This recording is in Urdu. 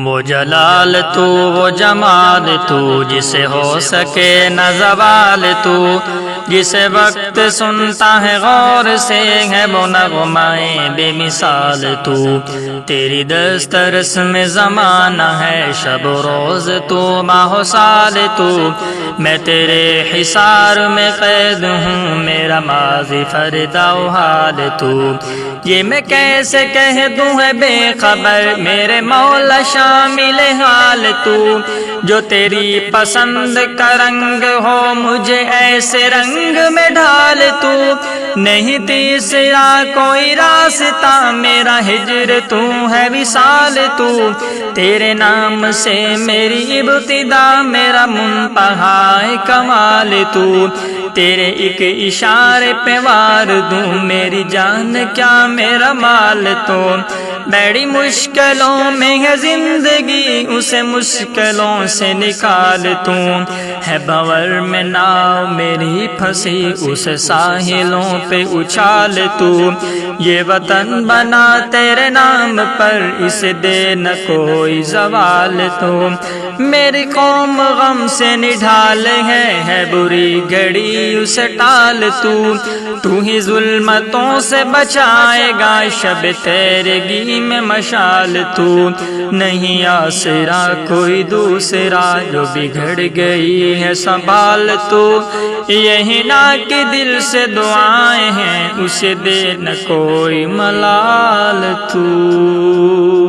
وہ جلال تو وہ جمال تو جسے ہو سکے نہ زوال تو جسے وقت سنتا ہے غور سے ہے وہ نغمائے بے مثال تو تیری دسترس میں زمانہ ہے شب و روز تو ماہ و سال تو میں تیرے حصار میں قید ہوں میرا ماضی فردا و حال تو یہ میں کیسے کہہ دوں ہے بے خبر میرے مولا شامل حال تو جو تیری پسند کا رنگ ہو مجھے ایسے رنگ میں ڈھال تو نہیں تیسرا کوئی راستہ میرا ہجر تو ہے وصال تو تیرے نام سے میری ابتدا میرا منتہا کمال تو تیرے ایک اشارے پہ وار دوں میری جان کیا میرا مال تو بڑی مشکلوں میں ہے زندگی اسے مشکلوں سے نکال تو ہے بھور میں ناؤ میری پھنسی اس ساحلوں پہ اچھال تو یہ وطن بنا تیرے نام پر اسے دے نہ کوئی زوال تو میری قوم غم سے نڈھال ہے بری گھڑی اسے ٹال تو ہی ظلمتوں سے بچائے گا شب تیرگی میں مشال تو نہیں آسرا کوئی دوسرا جو بگڑ گئی ہے سنبھال تو یہی نا کہ دل سے دعائیں ہیں اسے دے نہ کوئی ملال تو